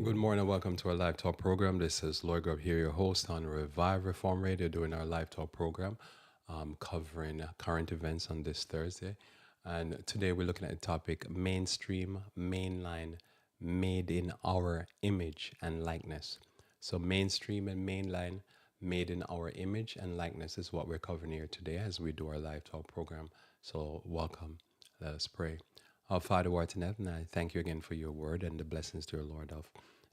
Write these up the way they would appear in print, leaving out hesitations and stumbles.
Good morning and welcome to our live talk program. This is Lloyd Grubb here, your host on Revive Reform Radio, doing our live talk program, covering current events on this Thursday. And today we're looking at the topic mainstream, mainline, made in our image and likeness. So, mainstream and mainline, made in our image and likeness is what we're covering here today as we do our live talk program. So, welcome. Let us pray. Our Father who art in heaven, I thank you again for your word and the blessings, dear Lord, of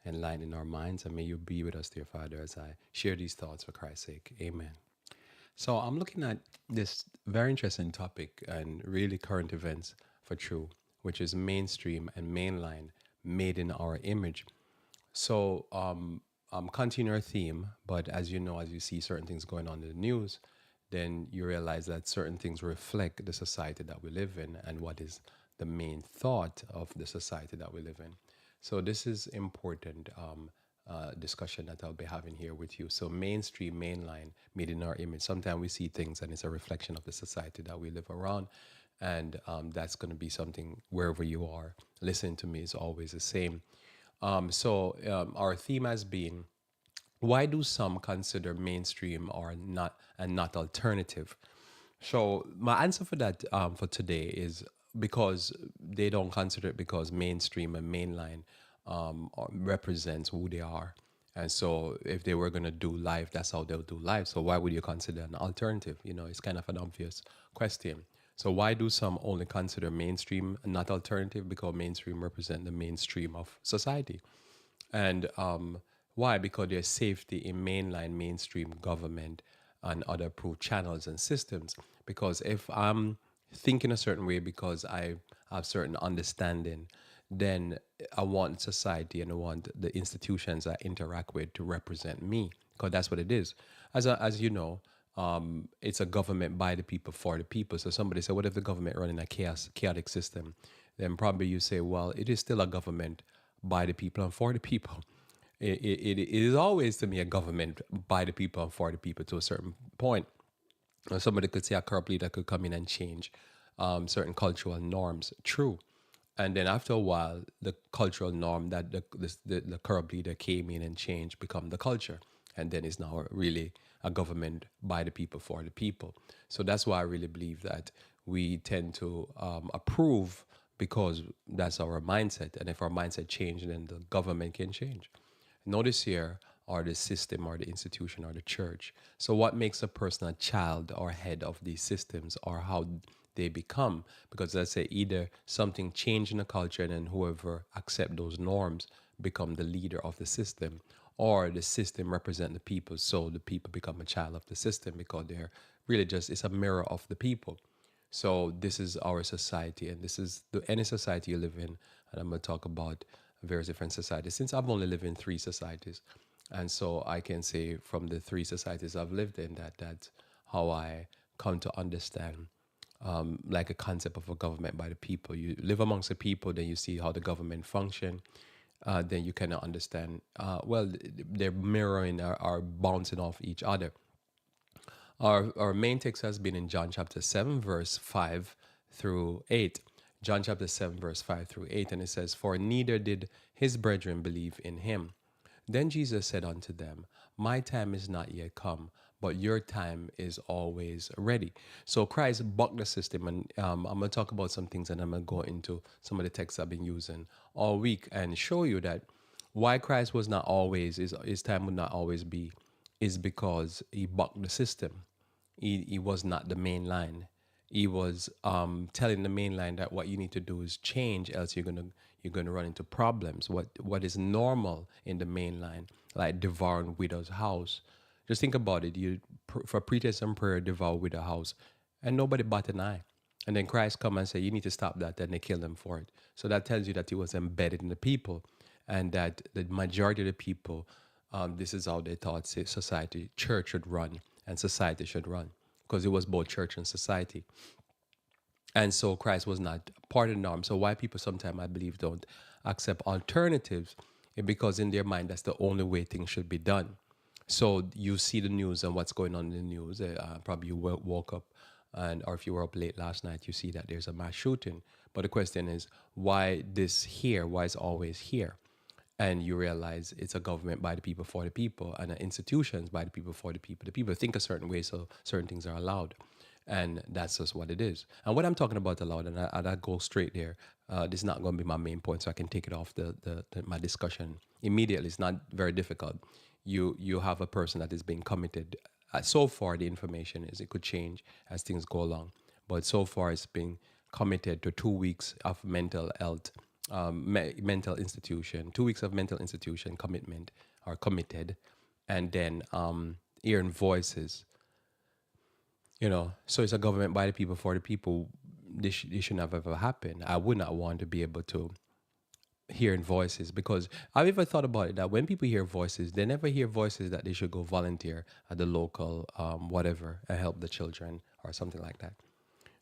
enlightening our minds. And may you be with us, dear Father, as I share these thoughts for Christ's sake. Amen. So I'm looking at this very interesting topic and really current events for true, which is mainstream and mainline, made in our image. So continue our theme, but as you know, as you see certain things going on in the news, then you realize that certain things reflect the society that we live in and what is the main thought of the society that we live in. So this is important discussion that I'll be having here with you. So mainstream, mainline, made in our image. Sometimes we see things and it's a reflection of the society that we live around. And that's going to be something wherever you are. Listening to me is always the same. Our theme has been, why do some consider mainstream or not and not alternative? So my answer for that for today is because they don't consider it because mainstream and mainline represents who they are. And so if they were going to do life, that's how they'll do life. So why would you consider an alternative? You know, it's kind of an obvious question. So why do some only consider mainstream and not alternative? Because mainstream represent the mainstream of society. And why? Because there's safety in mainline, mainstream government and other approved channels and systems. Because if I'm thinking a certain way because I have certain understanding, then I want society and I want the institutions I interact with to represent me, because that's what it is. As you know, it's a government by the people for the people. So somebody said, what if the government running a chaotic system? Then probably you say, well, it is still a government by the people and for the people. It is always to me a government by the people and for the people to a certain point. Somebody could say a corrupt leader could come in and change certain cultural norms. True. And then after a while, the cultural norm that the corrupt leader came in and changed become the culture. And then it's now really a government by the people for the people. So that's why I really believe that we tend to approve because that's our mindset. And if our mindset changes, then the government can change. Notice here, or the system or the institution or the church. So what makes a person a child or head of these systems, or how they become? Because let's say either something changed in the culture and then whoever accept those norms become the leader of the system, or the system represent the people, so the people become a child of the system because they're really just, it's a mirror of the people. So this is our society, and this is any society you live in. And I'm going to talk about various different societies, since I've only lived in three societies. And so I can say from the three societies I've lived in that that's how I come to understand like a concept of a government by the people. You live amongst the people, then you see how the government function. Then you kind of understand, well, they're mirroring or bouncing off each other. Our main text has been in John chapter 7, verse 5 through 8. John chapter 7, verse 5 through 8. And it says, for neither did his brethren believe in him. Then Jesus said unto them, my time is not yet come, but your time is always ready. So Christ bucked the system. And I'm going to talk about some things, and I'm going to go into some of the texts I've been using all week and show you that why Christ was not always, his time would not always be, is because he bucked the system. He was not the main line. He was telling the main line that what you need to do is change, else you're gonna run into problems. What is normal in the main line, like devouring widow's house. Just think about it. You for pretense and prayer devour widow house, and nobody bat an eye. And then Christ come and say, you need to stop that, and they kill them for it. So that tells you that he was embedded in the people, and that the majority of the people, this is how they thought society, church should run, and society should run, because it was both church and society. And so Christ was not part of the norm. So why people sometimes, I believe, don't accept alternatives, because in their mind, that's the only way things should be done. So you see the news and what's going on in the news. Probably you woke up, or if you were up late last night, you see that there's a mass shooting. But the question is, why this here? Why is it always here? and you realize it's a government by the people for the people, and institutions by the people for the people. The people think a certain way, so certain things are allowed, and that's just what it is. And what I'm talking about allowed, and I go straight there. This is not going to be my main point, so I can take it off my discussion immediately. It's not very difficult. You have a person that is being committed. So far, the information is it could change as things go along, but so far it's been committed to 2 weeks of mental health, mental institution, 2 weeks of mental institution commitment or committed, and then hearing voices. So it's a government by the people for the people. This shouldn't have ever happened. I would not want to be able to hearing voices, because I've ever thought about it that when people hear voices, they never hear voices that they should go volunteer at the local whatever and help the children or something like that.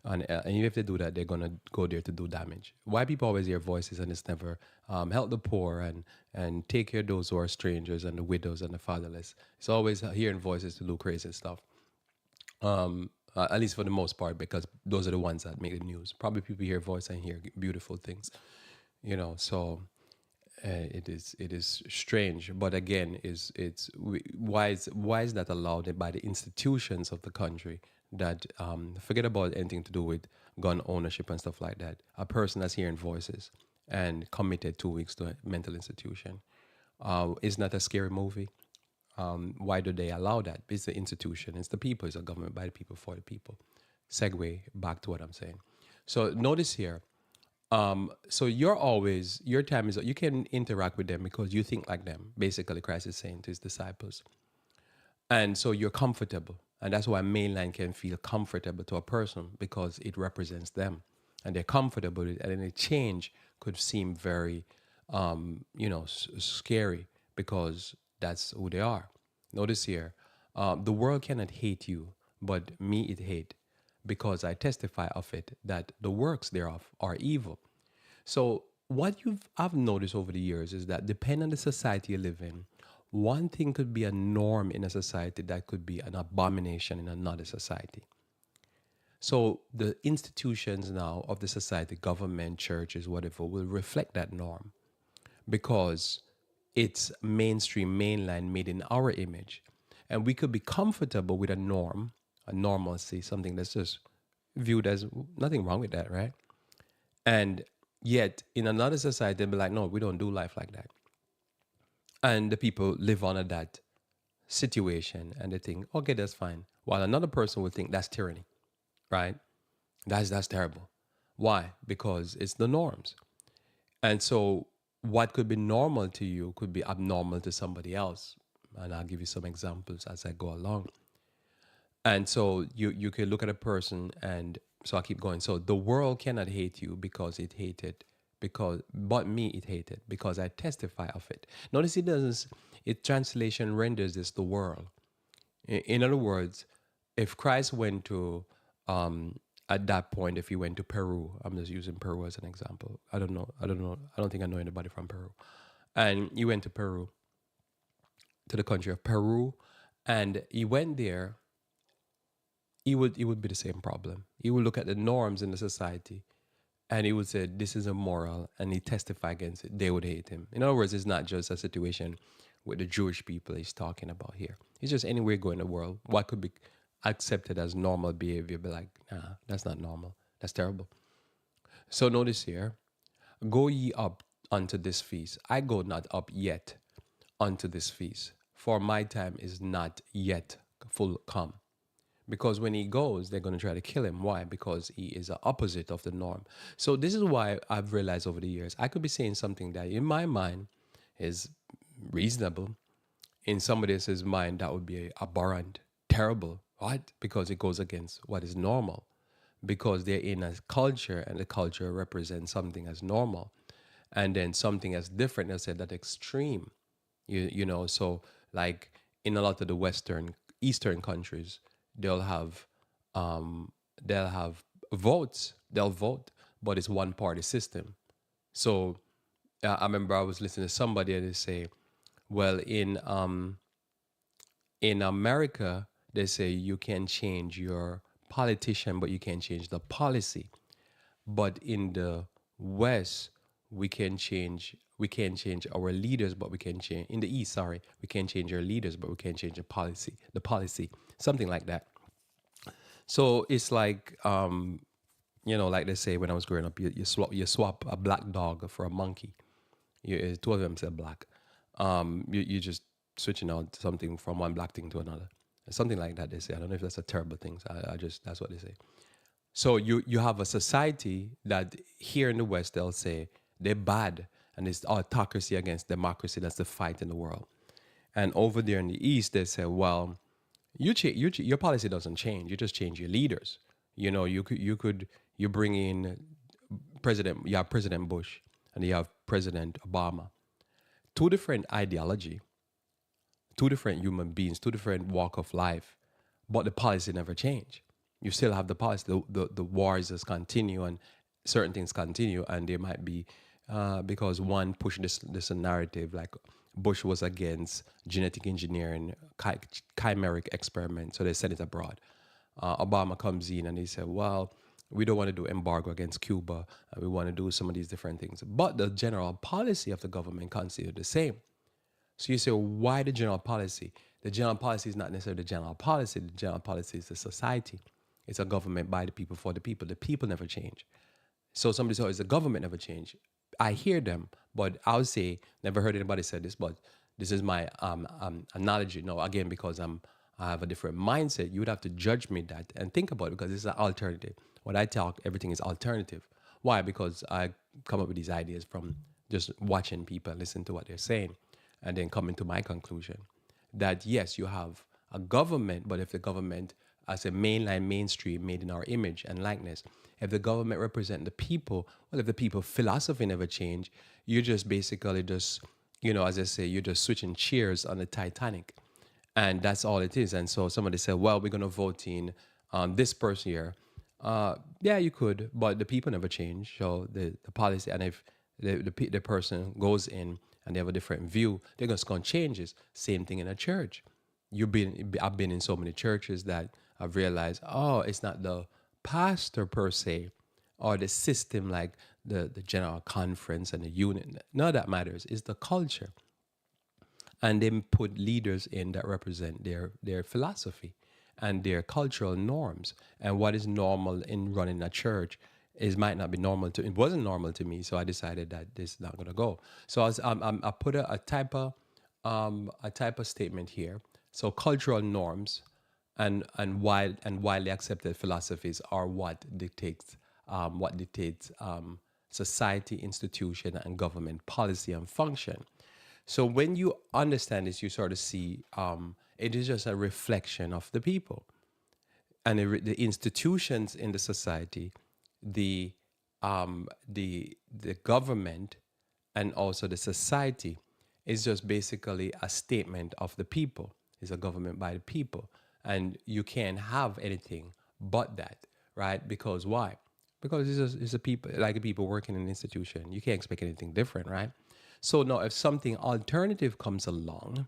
And if they do that, they're gonna go there to do damage. Why people always hear voices and it's never help the poor and take care of those who are strangers and the widows and the fatherless. It's always hearing voices to do crazy stuff. At least for the most part, because those are the ones that make the news. Probably people hear voice and hear beautiful things, So it is strange, but again, why is that allowed by the institutions of the country? That forget about anything to do with gun ownership and stuff like that. A person that's hearing voices and committed 2 weeks to a mental institution is not a scary movie. Why do they allow that? It's the institution, it's the people, it's a government by the people for the people. Segue back to what I'm saying. So notice here. So your time is, you can interact with them because you think like them. Basically, Christ is saying to his disciples. And so you're comfortable. And that's why Mainline can feel comfortable to a person, because it represents them. And they're comfortable with it. And any change could seem very, scary, because that's who they are. Notice here, the world cannot hate you, but me it hate, because I testify of it that the works thereof are evil. So what I've noticed over the years is that depending on the society you live in, one thing could be a norm in a society that could be an abomination in another society. So the institutions now of the society, government, churches, whatever, will reflect that norm, because it's mainstream, mainline, made in our image. And we could be comfortable with a norm, a normalcy, something that's just viewed as nothing wrong with that, right? And yet in another society, they'll be like, no, we don't do life like that. And the people live under that situation and they think, okay, that's fine. While another person would think that's tyranny, right? That's terrible. Why? Because it's the norms. And so what could be normal to you could be abnormal to somebody else. And I'll give you some examples as I go along. And so you can look at a person, and so I keep going. So the world cannot hate you because it hated, but me it hated, because I testify of it. Notice it translation renders this the world. In other words, if Christ went to at that point, if he went to Peru, I'm just using Peru as an example. I don't know. I don't think I know anybody from Peru. And he went to Peru, to the country of Peru, and he went there. It would be the same problem. He would look at the norms in the society, and he would say this is immoral, and he testify against it. They would hate him. In other words, it's not just a situation with the Jewish people he's talking about here. It's just anywhere you go in the world, what could be accepted as normal behavior, be like, nah, that's not normal. That's terrible. So notice here, go ye up unto this feast. I go not up yet unto this feast, for my time is not yet full come. Because when he goes, they're going to try to kill him. Why? Because he is the opposite of the norm. So this is why I've realized over the years, I could be saying something that in my mind is reasonable. In somebody else's mind, that would be abhorrent, terrible. What? Because it goes against what is normal. Because they're in a culture, and the culture represents something as normal. And then something as different, they said that extreme. So like in a lot of the Eastern countries, they'll have votes. They'll vote, but it's one party system. So I remember I was listening to somebody and they say, well, in America, they say you can change your politician, but you can't change the policy. But in the West, we can change. we can't change our leaders, but we can change in the East. Sorry, we can't change our leaders, but we can change the policy, something like that. So it's like, like they say when I was growing up, you swap a black dog for a monkey. Two of them said black. You just switching out something from one black thing to another, something like that. They say. I don't know if that's a terrible thing. So I just that's what they say. So you have a society that here in the West they'll say they're bad and it's autocracy against democracy. That's the fight in the world. And over there in the East they say, well, your policy doesn't change. You just change your leaders. You bring in you have President Bush and you have President Obama. Two different ideology, two different human beings, two different walk of life, but the policy never change. You still have the policy. The wars just continue and certain things continue, and there might be because one pushed this narrative like Bush was against genetic engineering, chimeric experiment, so they sent it abroad. Obama comes in and he said, well, we don't want to do embargo against Cuba. We want to do some of these different things. But the general policy of the government considered the same. So you say, why the general policy? The general policy is not necessarily the general policy. The general policy is the society. It's a government by the people for the people. The people never change. So somebody says, the government never change. I hear them, but I would say, never heard anybody say this, but this is my analogy. No, again, because I have a different mindset, you would have to judge me that and think about it because it's an alternative. When I talk, everything is alternative. Why? Because I come up with these ideas from just watching people, listen to what they're saying, and then coming to my conclusion that yes, you have a government, but if the government as a mainline, mainstream, made in our image and likeness, if the government represent the people, well, if the people philosophy never change, you just basically just, as I say, you're just switching chairs on the Titanic. And that's all it is. And so somebody said, well, we're going to vote in this person here. Yeah, you could, but the people never change. So the policy, and if the person goes in and they have a different view, they're just going to change it. Same thing in a church. I've been in so many churches that I've realized, it's not the pastor per se or the system like the general conference and the unit. None of that matters. It's the culture. And they put leaders in that represent their philosophy and their cultural norms. And what is normal in running a church might not be normal to. It wasn't normal to me, so I decided that this is not going to go. So I put a type of statement here. So cultural norms and widely accepted philosophies are what dictates society, institution, and government policy and function. So when you understand this, you sort of see it is just a reflection of the people and the institutions in the society, the government, and also the society is just basically a statement of the people. It's a government by the people, and you can't have anything but that, right? Because why? Because it's a people, like the people working in an institution. You can't expect anything different, right? So now if something alternative comes along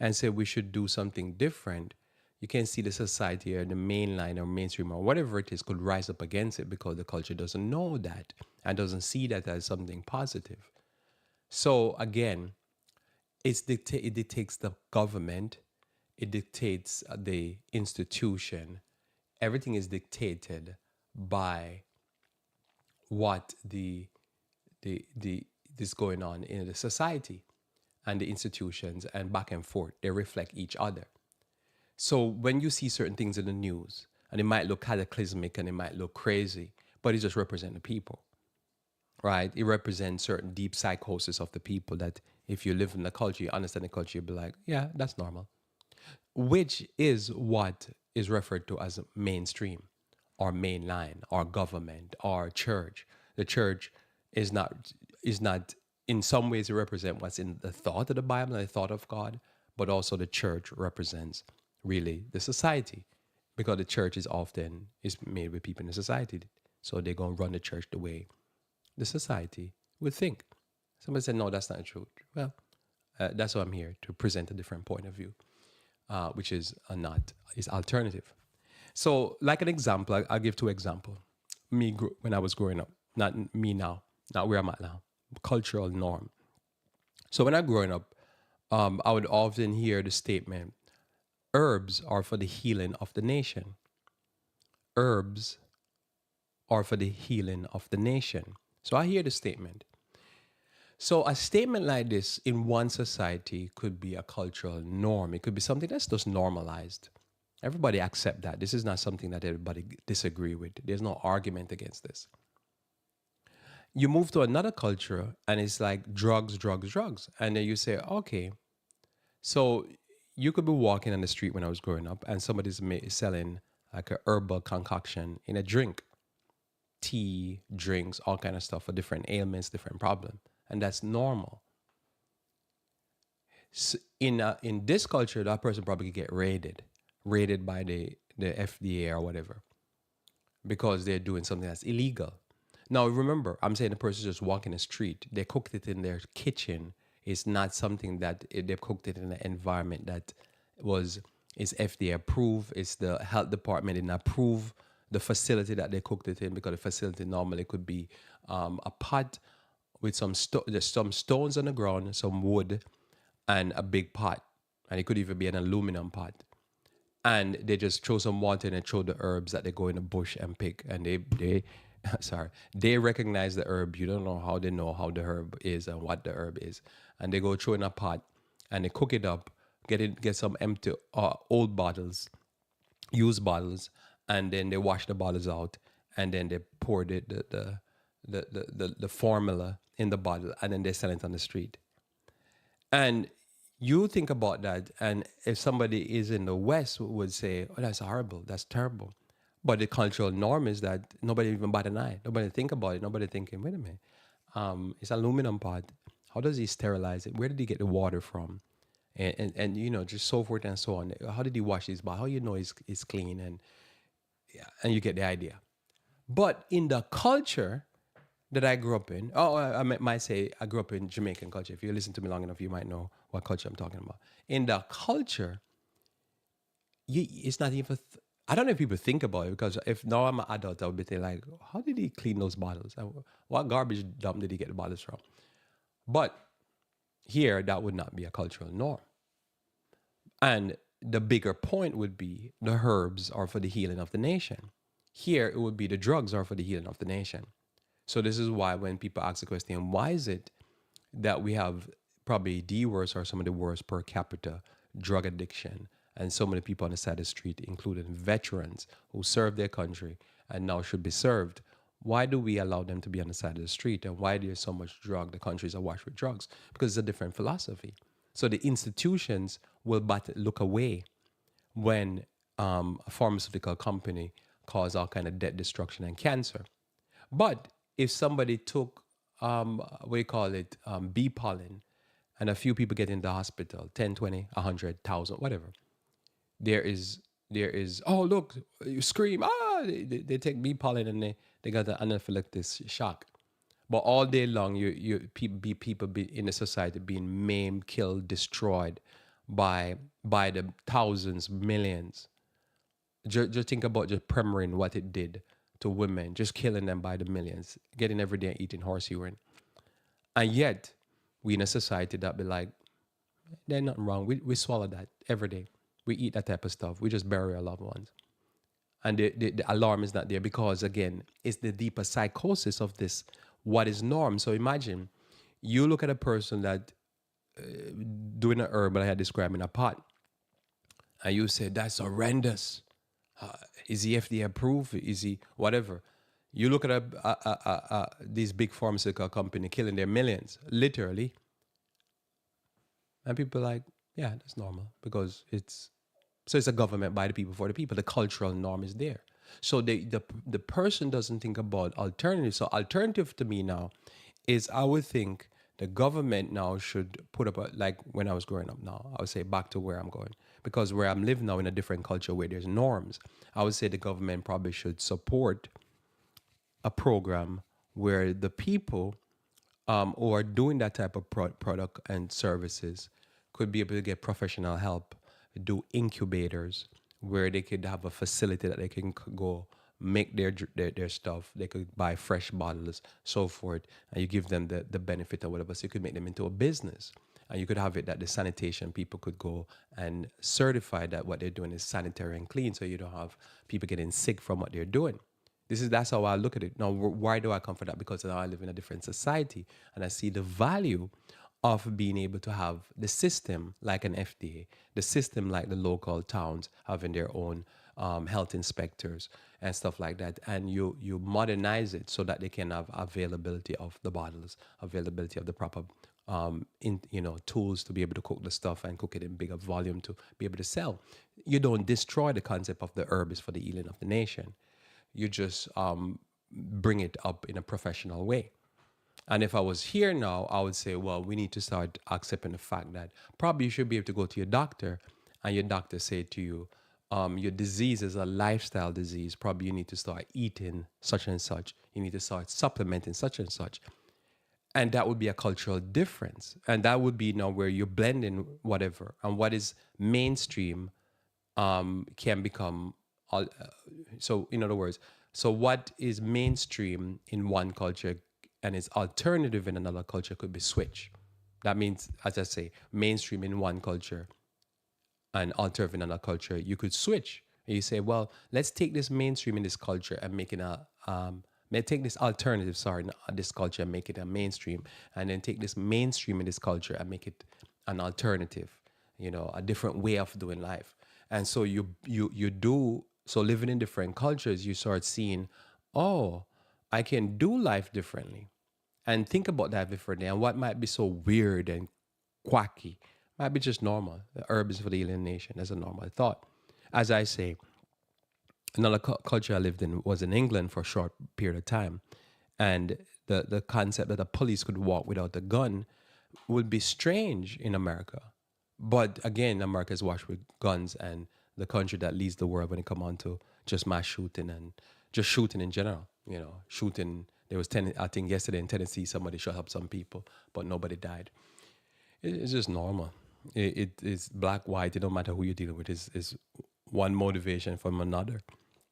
and say we should do something different, you can see the society or the mainline or mainstream or whatever it is could rise up against it because the culture doesn't know that and doesn't see that as something positive. So again, it dictates the government, it dictates the institution. Everything is dictated by what is going on in the society and the institutions, and back and forth. They reflect each other. So when you see certain things in the news, and it might look cataclysmic and it might look crazy, but it just represents the people, right? It represents certain deep psychosis of the people that if you live in the culture, you understand the culture, you'll be like, yeah, that's normal. Which is what is referred to as mainstream or mainline or government or church. The church is not in some ways it represents what's in the thought of the Bible and the thought of God, but also the church represents really the society, because the church is made with people in the society. So they're going to run the church the way the society would think. Somebody said, no, that's not true. Well, that's why I'm here, to present a different point of view, which is alternative. So like an example, I'll give two examples. Me when I was growing up, not me now, not where I'm at now. Cultural norm. So when I growing up, I would often hear the statement, herbs are for the healing of the nation. Herbs are for the healing of the nation. So I hear the statement. So a statement like this in one society could be a cultural norm. It could be something that's just normalized. Everybody accept that. This is not something that everybody disagree with. There's no argument against this. You move to another culture and it's like drugs, drugs, drugs. And then you say, okay, so you could be walking on the street when I was growing up and somebody's selling like a herbal concoction in a drink, tea, drinks, all kind of stuff for different ailments, different problem. And that's normal. In this culture, that person probably could get raided by the FDA or whatever, because they're doing something that's illegal. Now, remember, I'm saying the person just walking the street. They cooked it in their kitchen. It's not something that they cooked it in an environment that was is FDA approved. It's the health department didn't approve the facility that they cooked it in, because the facility normally could be a pot with there's some stones on the ground, some wood, and a big pot, and it could even be an aluminum pot, and they just throw some water in and throw the herbs that they go in the bush and pick, and they sorry, they recognize the herb. You don't know how the herb is and what the herb is, and they go throw in a pot and they cook it up, get some empty old bottles, used bottles, and then they wash the bottles out, and then they pour the formula in the bottle, and then they sell it on the street. And you think about that, and if somebody is in the West would say, "Oh, that's horrible, that's terrible," but the cultural norm is that nobody even bat an eye, nobody think about it, nobody thinking, "Wait a minute, it's aluminum pot. How does he sterilize it? Where did he get the water from?" And just so forth and so on. How did he wash his body? How it's clean? And yeah, and you get the idea. But in the culture that I grew up in, might say I grew up in Jamaican culture. If you listen to me long enough, you might know what culture I'm talking about. In the culture, it's not even. I don't know if people think about it, because if now I'm an adult, I would be thinking like, how did he clean those bottles? What garbage dump did he get the bottles from? But here, that would not be a cultural norm. And the bigger point would be the herbs are for the healing of the nation. Here, it would be the drugs are for the healing of the nation. So this is why when people ask the question, why is it that we have probably the worst or some of the worst per capita drug addiction, and so many people on the side of the street, including veterans who served their country and now should be served? Why do we allow them to be on the side of the street? And why there's so much drug? The countries are washed with drugs because it's a different philosophy. So the institutions will look away when a pharmaceutical company cause all kind of debt destruction and cancer. But if somebody took, we call it bee pollen, and a few people get in the hospital, 10, 20, 100,000, whatever, there is, oh, look, you scream, they take bee pollen and they got an anaphylactic shock. But all day long, people be in the society being maimed, killed, destroyed by the thousands, millions. Just think about just Premarin, what it did to women, just killing them by the millions, getting every day eating horse urine. And yet, we in a society that be like, there's nothing wrong. We swallow that every day. We eat that type of stuff. We just bury our loved ones. And the alarm is not there because, again, it's the deeper psychosis of this, what is norm. So imagine you look at a person that doing an herb that I had described in a pot, and you say, that's horrendous. Is he FDA approved? Is he whatever? You look at these big pharmaceutical company killing their millions, literally, and people are like, yeah, that's normal because it's a government by the people for the people. The cultural norm is there. So the person doesn't think about alternative. So alternative to me now is, I would think the government now should put up like when I was growing up now, I would say back to where I'm going. Because where I'm living now in a different culture where there's norms, I would say the government probably should support a program where the people who are doing that type of product and services could be able to get professional help, do incubators where they could have a facility that they can go make their stuff. They could buy fresh bottles, so forth, and you give them the benefit or whatever. So you could make them into a business. And you could have it that the sanitation people could go and certify that what they're doing is sanitary and clean, so you don't have people getting sick from what they're doing. That's how I look at it. Now, why do I come for that? Because now I live in a different society, and I see the value of being able to have the system like an FDA, the system like the local towns having their own health inspectors and stuff like that, and you modernize it so that they can have availability of the bottles, availability of the proper tools to be able to cook the stuff and cook it in bigger volume to be able to sell. You don't destroy the concept of the herb is for the healing of the nation. You just bring it up in a professional way. And if I was here now, I would say, well, we need to start accepting the fact that probably you should be able to go to your doctor and your doctor say to you, your disease is a lifestyle disease. Probably you need to start eating such and such. You need to start supplementing such and such. And that would be a cultural difference. And that would be now where you're blending whatever. And what is mainstream can become, so in other words, so what is mainstream in one culture and is alternative in another culture could be switched. That means, as I say, mainstream in one culture and alternative in another culture, you could switch. And you say, well, let's take this mainstream in this culture and make it take this alternative, this culture and make it a mainstream, and then take this mainstream in this culture and make it an alternative, a different way of doing life. And so you do, so living in different cultures, you start seeing, oh, I can do life differently and think about that differently. And what might be so weird and quacky might be just normal. The herb is for the healing nation. That's a normal thought. As I say, another culture I lived in was in England for a short period of time. And the concept that the police could walk without a gun would be strange in America. But again, America is washed with guns, and the country that leads the world when it comes on to just mass shooting and just shooting in general. Shooting. There was I think yesterday in Tennessee, somebody shot up some people, but nobody died. It's just normal. It is black, white. It don't matter who you're dealing with. Is one motivation from another.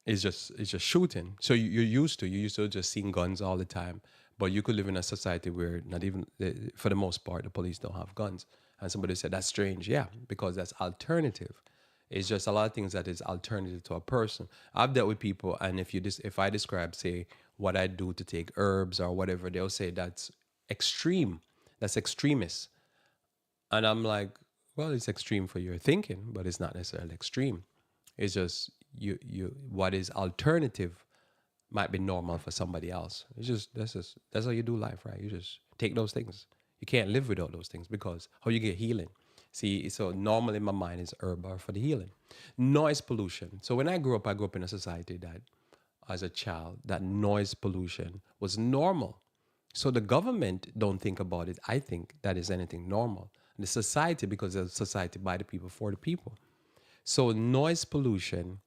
It's just shooting. So you're used to just seeing guns all the time. But you could live in a society where not even, for the most part, the police don't have guns. And somebody said, that's strange. Yeah, because that's alternative. It's just a lot of things that is alternative to a person. I've dealt with people, and if I describe, say, what I do to take herbs or whatever, they'll say that's extreme. That's extremist. And I'm like, well, it's extreme for your thinking, but it's not necessarily extreme. It's just what is alternative might be normal for somebody else. That's how you do life, right? You just take those things. You can't live without those things, because how you get healing. See, so normal in my mind is herb are for the healing. Noise pollution. So when I grew up in a society that, as a child, that noise pollution was normal. So the government don't think about it. I think that is anything normal. The society, because it's a society by the people for the people. So noise pollution,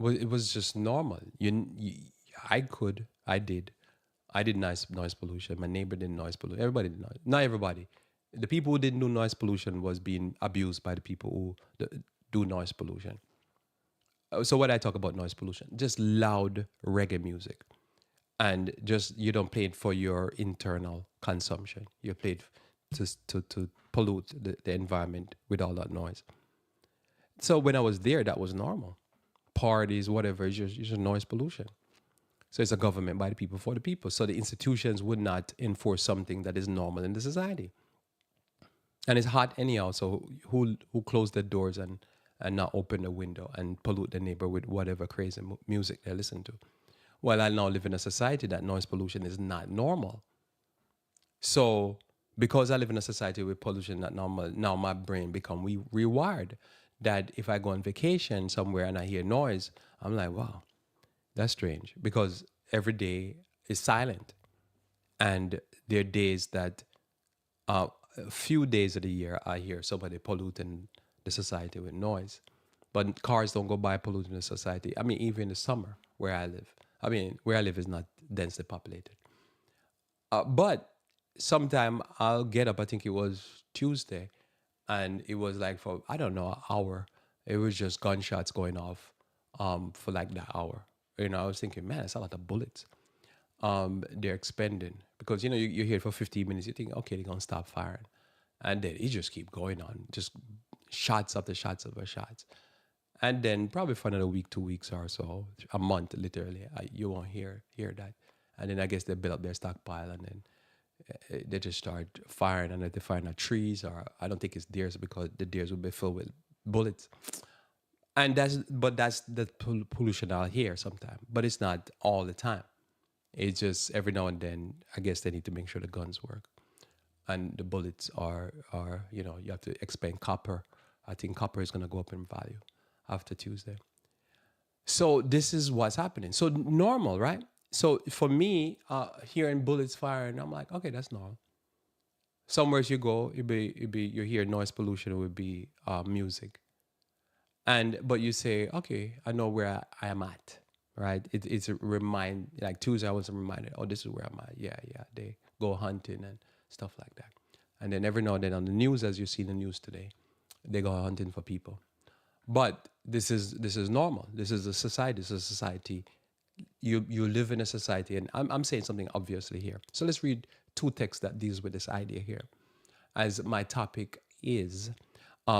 it was just normal. I did noise pollution. My neighbor did noise pollution. Everybody did noise. Not everybody. The people who didn't do noise pollution was being abused by the people who do noise pollution. So what I talk about noise pollution, just loud reggae music, and just you don't play it for your internal consumption. You play it to pollute the environment with all that noise. So when I was there, that was normal. Parties, whatever, it's just noise pollution. So it's a government by the people for the people. So the institutions would not enforce something that is normal in the society. And it's hot anyhow. So who closed the doors and not open the window and pollute the neighbor with whatever crazy music they listen to? Well, I now live in a society that noise pollution is not normal. So because I live in a society with pollution not normal, now my brain become rewired that if I go on vacation somewhere and I hear noise, I'm like, wow, that's strange, because every day is silent. And there are days that, a few days of the year, I hear somebody polluting the society with noise. But cars don't go by polluting the society. I mean, even in the summer where I live. I mean, where I live is not densely populated. But sometime I'll get up, I think it was Tuesday, and it was like for, I don't know, an hour. It was just gunshots going off for like that hour. I was thinking, man, it's a lot of bullets they're expending. Because, you hear it for 15 minutes, you think, okay, they're going to stop firing. And then it just keep going on, just shots after shots after shots. And then probably for another week, 2 weeks or so, a month literally, you won't hear that. And then I guess they build up their stockpile, and then they just start firing, and they fire at trees, or I don't think it's deers because the deers will be filled with bullets. And that's the pollution out here sometimes, but it's not all the time. It's just every now and then. I guess they need to make sure the guns work and the bullets are you have to expend copper. I think copper is going to go up in value after Tuesday. So this is what's happening. So normal, right? So for me, hearing bullets firing, I'm like, okay, that's normal. Somewhere you go, it be you hear noise pollution, it would be music. And but you say, okay, I know where I am at, right? It's a remind, like Tuesday I was reminded, oh, this is where I'm at. Yeah, yeah. They go hunting and stuff like that. And then every now and then on the news, as you see in the news today, they go hunting for people. But this is normal. This is a society. This is a society. You live in a society, and I'm saying something obviously here. So let's read two texts that deals with this idea here. As my topic is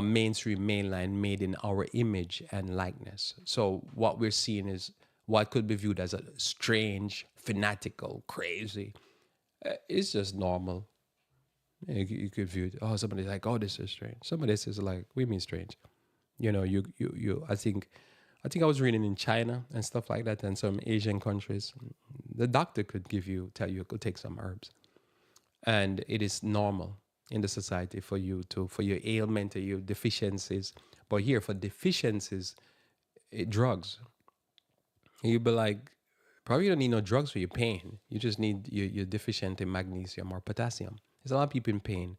mainstream mainline made in our image and likeness. So what we're seeing is what could be viewed as a strange, fanatical, crazy. It's just normal. You could view it. Oh, somebody's like, oh, this is strange. Somebody says like, we mean strange. You. I think I was reading in China and stuff like that, and some Asian countries. The doctor could tell you, go take some herbs, and it is normal in the society for you to for your ailment or your deficiencies. But here for deficiencies, drugs. You'd be like, probably you don't need no drugs for your pain. You just need you're deficient in magnesium or potassium. There's a lot of people in pain.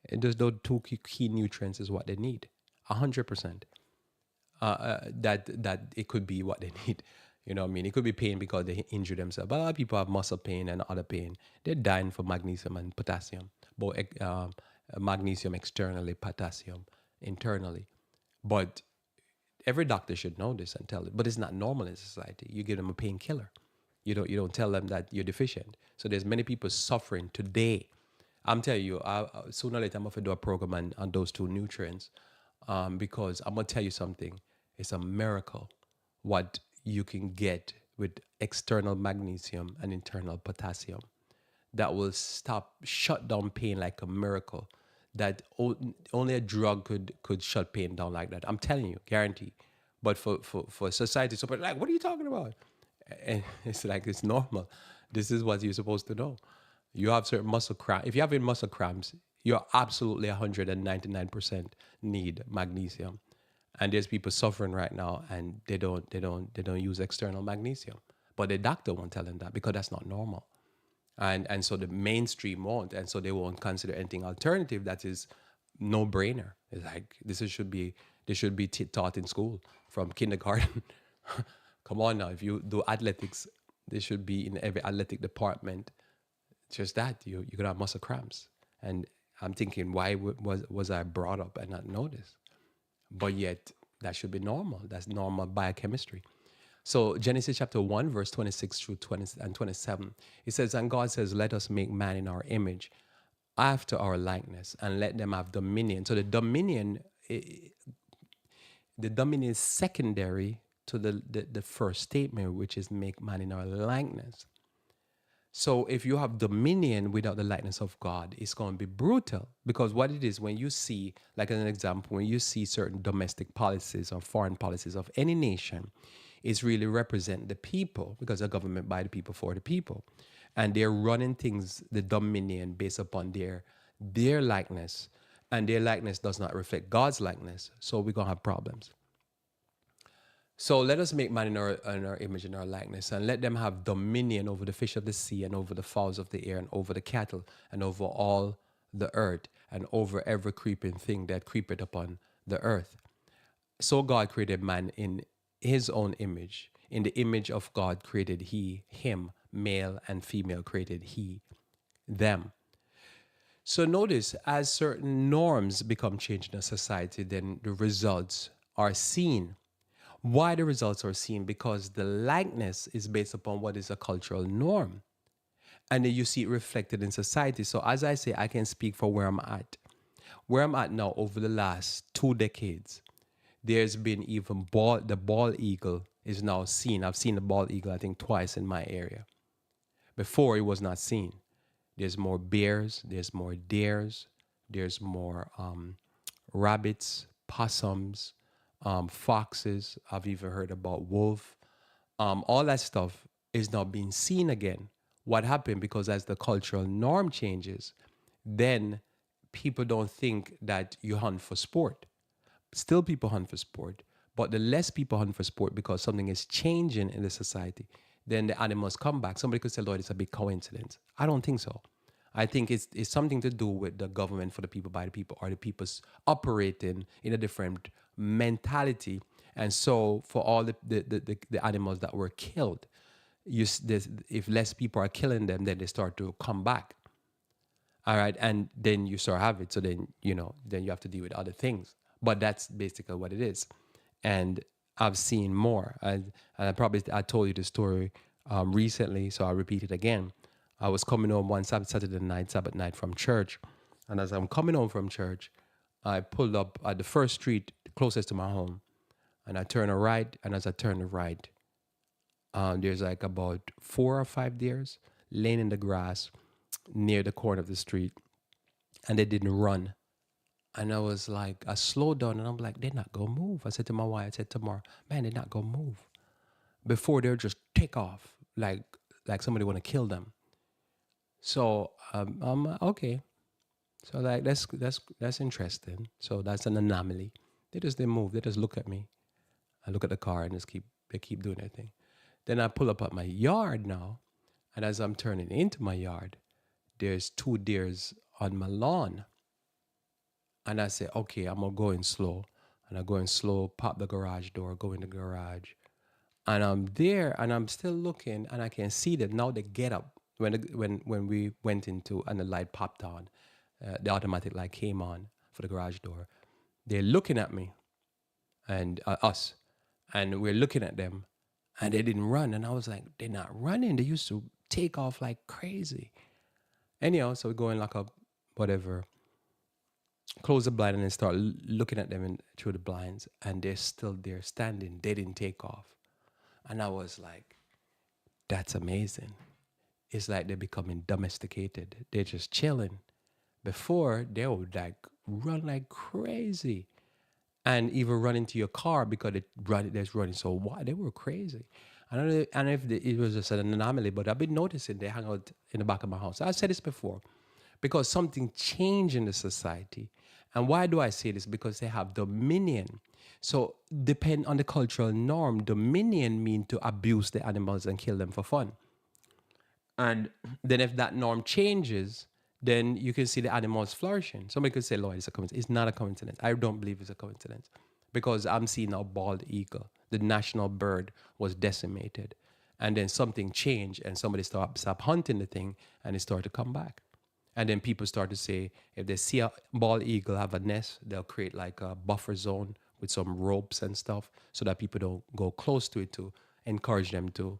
And those two key nutrients is what they need. 100%. That it could be what they need. You know what I mean? It could be pain because they injure themselves. But a lot of people have muscle pain and other pain. They're dying for magnesium and potassium. Both magnesium externally, potassium internally. But every doctor should know this and tell it. But it's not normal in society. You give them a painkiller. You don't tell them that you're deficient. So there's many people suffering today. I'm telling you, sooner or later I'm gonna do a program on those two nutrients, because I'm gonna tell you something. It's a miracle what you can get with external magnesium and internal potassium that will shut down pain like a miracle. That only a drug could shut pain down like that. I'm telling you, guarantee. But for society, so like, what are you talking about? And it's like it's normal. This is what you're supposed to know. You have certain muscle cramp. If you have muscle cramps, you're absolutely 199% need magnesium. And there's people suffering right now, and they don't use external magnesium. But the doctor won't tell them that because that's not normal. And so the mainstream won't, and so they won't consider anything alternative that is no brainer. It's like this should be taught in school from kindergarten. Come on now, if you do athletics, this should be in every athletic department. Just that you could have muscle cramps, and I'm thinking, why was I brought up and not noticed? But yet that should be normal. That's normal biochemistry. So Genesis chapter 1, verse 26 through 20 and 27, it says, and God says, let us make man in our image, after our likeness, and let them have dominion. So the dominion is secondary to the first statement, which is make man in our likeness. So if you have dominion without the likeness of God, it's going to be brutal. Because what it is, when you see, like as an example, when you see certain domestic policies or foreign policies of any nation, it's really represent the people, because a government by the people for the people. And they're running things, the dominion, based upon their likeness. And their likeness does not reflect God's likeness. So we're going to have problems. So let us make man in our image and our likeness, and let them have dominion over the fish of the sea, and over the fowls of the air, and over the cattle, and over all the earth, and over every creeping thing that creepeth upon the earth. So God created man in his own image. In the image of God created he him, male and female created he them. So notice, as certain norms become changed in a society, then the results are seen. Why the results are seen? Because the likeness is based upon what is a cultural norm. And then you see it reflected in society. So as I say, I can speak for where I'm at. where I'm at now, over the last 2 decades, there's been even the bald eagle is now seen. I've seen the bald eagle, I think, twice in my area. Before, it was not seen. There's more bears, there's more deers, there's more rabbits, possums, foxes. I've even heard about wolf. All that stuff is now being seen again. What happened? Because as the cultural norm changes, then people don't think that you hunt for sport. Still, people hunt for sport, but the less people hunt for sport because something is changing in the society, then the animals come back. Somebody could say, Lord, it's a big coincidence. I don't think so. I think it's something to do with the government for the people, by the people, or the people's operating in a different mentality. And so, for all the animals that were killed, if less people are killing them, then they start to come back. All right, and then you start have it. So then then you have to deal with other things. But that's basically what it is. And I've seen more. I told you the story recently, so I'll repeat it again. I was coming home one Sabbath night from church, and as I'm coming home from church, I pulled up at the first street closest to my home, and I turn a right. And as I turn a right, there's like about 4 or 5 deers laying in the grass near the corner of the street, and they didn't run. And I was like, I slowed down, and I'm like, they're not gonna move. I said to my wife, I said to Tamar, man, they're not gonna move. Before they'll just take off, like somebody wanna kill them. So I'm okay. So like that's interesting. So that's an anomaly. They just didn't move. They just look at me. I look at the car and they keep doing their thing. Then I pull up at my yard now, and as I'm turning into my yard, there's 2 deers on my lawn. And I say, okay, I'm gonna go in slow. And I go in slow, pop the garage door, go in the garage. And I'm there and I'm still looking, and I can see them. Now they get up. When we went into and the light popped on, the automatic light came on for the garage door. They're looking at me and us, and we're looking at them, and they didn't run. And I was like, they're not running. They used to take off like crazy. Anyhow, so we go in like a whatever, close the blind, and then start looking at them through the blinds, and they're still there standing. They didn't take off. And I was like, that's amazing. It's like they're becoming domesticated. They're just chilling. Before, they would like run like crazy, and even run into your car because they're running so wide. They were crazy. I don't know, if it was just an anomaly, but I've been noticing they hang out in the back of my house. I've said this before, because something changed in the society. And why do I say this? Because they have dominion. So depend on the cultural norm, dominion mean to abuse the animals and kill them for fun. And then if that norm changes, then you can see the animals flourishing. Somebody could say, Lord, it's a coincidence. It's not a coincidence. I don't believe it's a coincidence, because I'm seeing a bald eagle. The national bird was decimated. And then something changed, and somebody stop hunting the thing, and it started to come back. And then people start to say, if they see a bald eagle have a nest, they'll create like a buffer zone with some ropes and stuff so that people don't go close to it, to encourage them to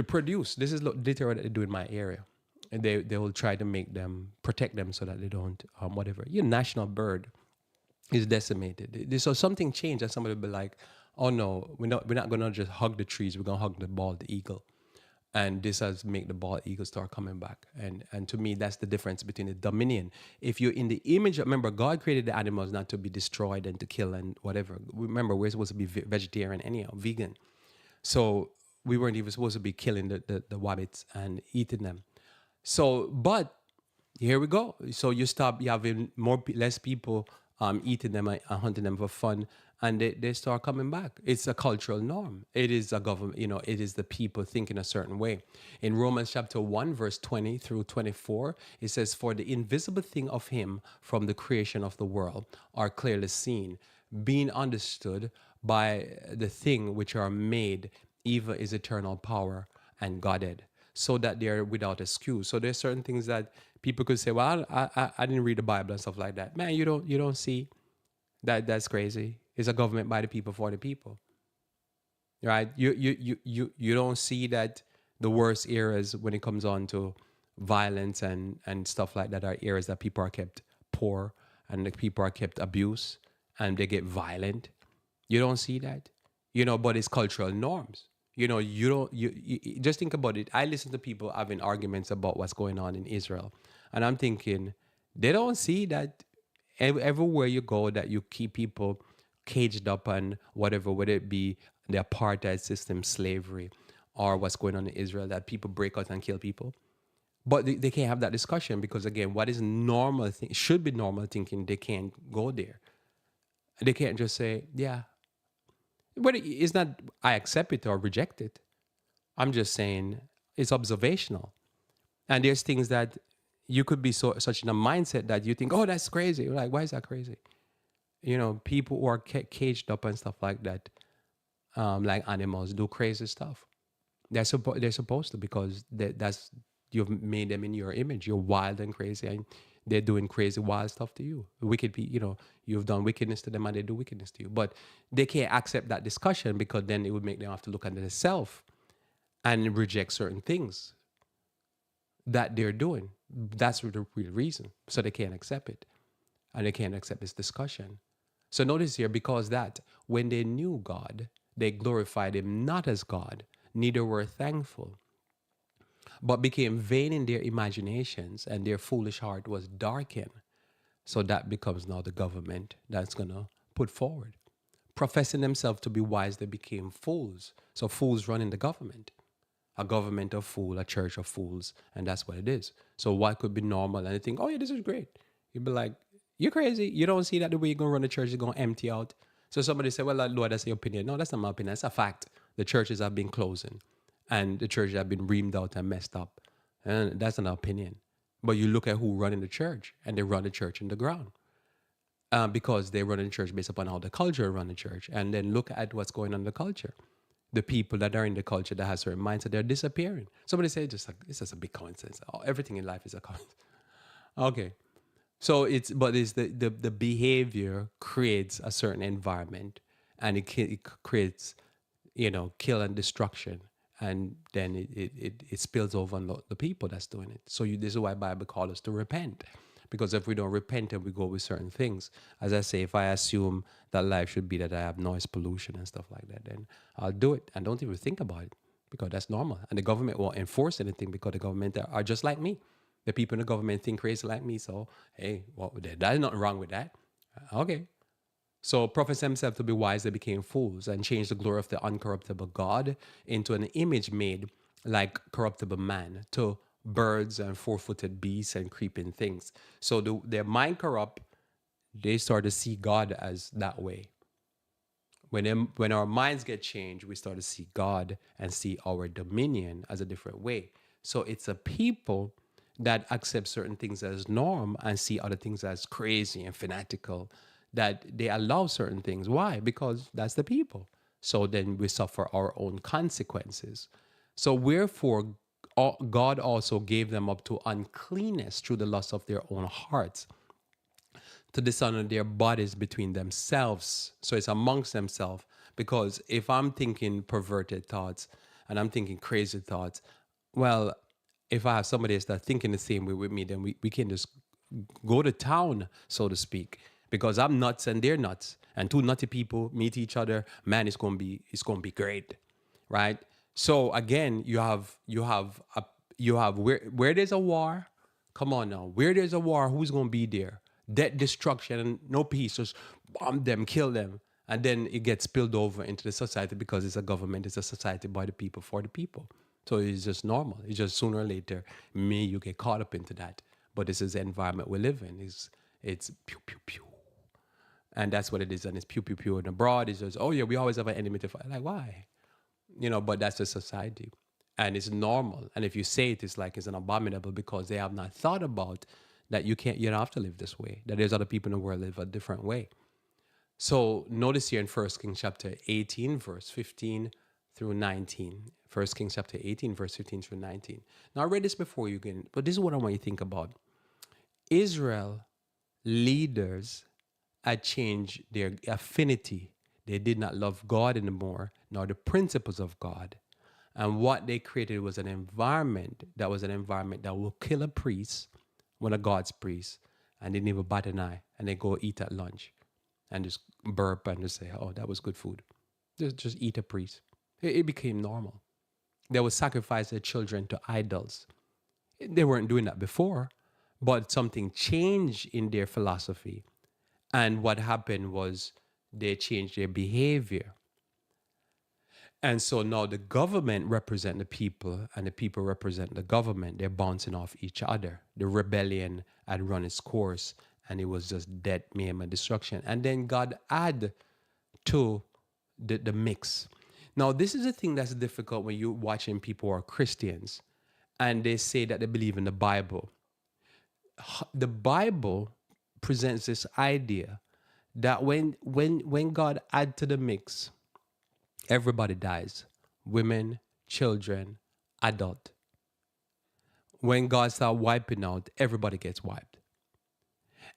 produce. This is literally what they do in my area. And they will try to make them, protect them so that they don't, whatever. Your national bird is decimated. So something changed, and somebody will be like, oh no, we're not going to just hug the trees. We're going to hug the bald eagle. And this has made the bald eagle start coming back. And to me, that's the difference between the dominion. If you're in the image, remember, God created the animals not to be destroyed and to kill and whatever. Remember, we're supposed to be vegetarian anyhow, vegan. So we weren't even supposed to be killing the wabbits and eating them. So, but here we go. So you having less people eating them and hunting them for fun, and they start coming back. It's a cultural norm. It is a government, it is the people thinking a certain way. In Romans chapter 1, verse 20 through 24, it says, for the invisible thing of him from the creation of the world are clearly seen, being understood by the thing which are made, even his eternal power and Godhead, so that they're without excuse. So there's certain things that people could say, well, I didn't read the Bible and stuff like that. Man, you don't see that. That's crazy. It's a government by the people for the people, right? You don't see that the worst eras when it comes on to violence and stuff like that are areas that people are kept poor and the people are kept abused and they get violent. You don't see that, but it's cultural norms. You don't, you just think about it. I listen to people having arguments about what's going on in Israel, and I'm thinking they don't see that everywhere you go that you keep people caged up and whatever, whether it be the apartheid system, slavery, or what's going on in Israel, that people break out and kill people. But they can't have that discussion because, again, what is normal, should be normal thinking, they can't go there. They can't just say, yeah. But it's not, I accept it or reject it. I'm just saying it's observational. And there's things that you could be such in a mindset that you think, oh, that's crazy. You're like, why is that crazy? People who are caged up and stuff like that, like animals, do crazy stuff. They're supposed to, because that's you've made them in your image. You're wild and crazy, and they're doing crazy, wild stuff to you. Wicked people, you've done wickedness to them, and they do wickedness to you. But they can't accept that discussion because then it would make them have to look at themselves and reject certain things that they're doing. That's the real reason. So they can't accept it, and they can't accept this discussion. So notice here, because that when they knew God, they glorified him not as God, neither were thankful, but became vain in their imaginations, and their foolish heart was darkened. So that becomes now the government that's going to put forward. Professing themselves to be wise, they became fools. So fools run in the government. A government of fools, a church of fools, and that's what it is. So what could be normal? And they think, oh yeah, this is great. You'd be like, you're crazy. You don't see that the way you're going to run the church is going to empty out. So somebody say, well, Lord, that's your opinion. No, that's not my opinion. That's a fact. The churches have been closing, and the churches have been reamed out and messed up. And that's an opinion. But you look at who running the church, and they run the church in the ground. Because they run the church based upon how the culture run the church. And then look at what's going on in the culture. The people that are in the culture that has certain mindset, they're disappearing. Somebody say, it's just a big coincidence. Oh, everything in life is a coincidence. Okay. So it's the behavior creates a certain environment, and it creates, kill and destruction. And then it spills over on the people that's doing it. So this is why the Bible calls us to repent. Because if we don't repent and we go with certain things, as I say, if I assume that life should be that I have noise pollution and stuff like that, then I'll do it and don't even think about it, because that's normal. And the government won't enforce anything because the government are just like me. The people in the government think crazy like me. So, hey, there's nothing wrong with that. Okay. So prophets themselves to be wise, they became fools and changed the glory of the uncorruptible God into an image made like corruptible man, to birds and four-footed beasts and creeping things. So their mind corrupt, they start to see God as that way. When our minds get changed, we start to see God and see our dominion as a different way. So it's a people that accept certain things as norm and see other things as crazy and fanatical, that they allow certain things. Why? Because that's the people. So then we suffer our own consequences. So wherefore, God also gave them up to uncleanness through the lust of their own hearts, to dishonor their bodies between themselves. So it's amongst themselves. Because if I'm thinking perverted thoughts and I'm thinking crazy thoughts, well, if I have somebody that's thinking the same way with me, then we can just go to town, so to speak. Because I'm nuts and they're nuts, and two nutty people meet each other, man, it's gonna be great, right? So again, you have where there's a war. Come on now, where there's a war, who's gonna be there? Death, destruction, and no peace. Just bomb them, kill them, and then it gets spilled over into the society because it's a government, it's a society by the people for the people. So it's just normal. It's just sooner or later, you get caught up into that. But this is the environment we live in. It's pew pew pew. And that's what it is. And it's pew, pew, pew. And abroad, it's just, oh, yeah, we always have an enemy to fight. Like, why? But that's the society. And it's normal. And if you say it, it's like it's an abominable, because they have not thought about that you don't have to live this way, that there's other people in the world live a different way. So notice here in 1 Kings chapter 18, verse 15 through 19. 1 Kings chapter 18, verse 15 through 19. Now, I read this before you get, but this is what I want you to think about. Israel leaders had changed their affinity. They did not love God anymore, nor the principles of God. And what they created was an environment that will kill a priest, one of God's priests, and didn't even bat an eye. and they go eat at lunch and just burp and just say, oh, that was good food. Just eat a priest. It became normal. They would sacrifice their children to idols. They weren't doing that before, but something changed in their philosophy. And what happened was they changed their behavior. And so now the government represent the people and the people represent the government. They're bouncing off each other. The rebellion had run its course and it was just death, mayhem, and destruction. And then God add to the mix. Now, this is a thing that's difficult when you're watching people who are Christians and they say that they believe in the Bible. The Bible presents this idea that when God add to the mix, everybody dies. Women, children, adult. When God starts wiping out, everybody gets wiped.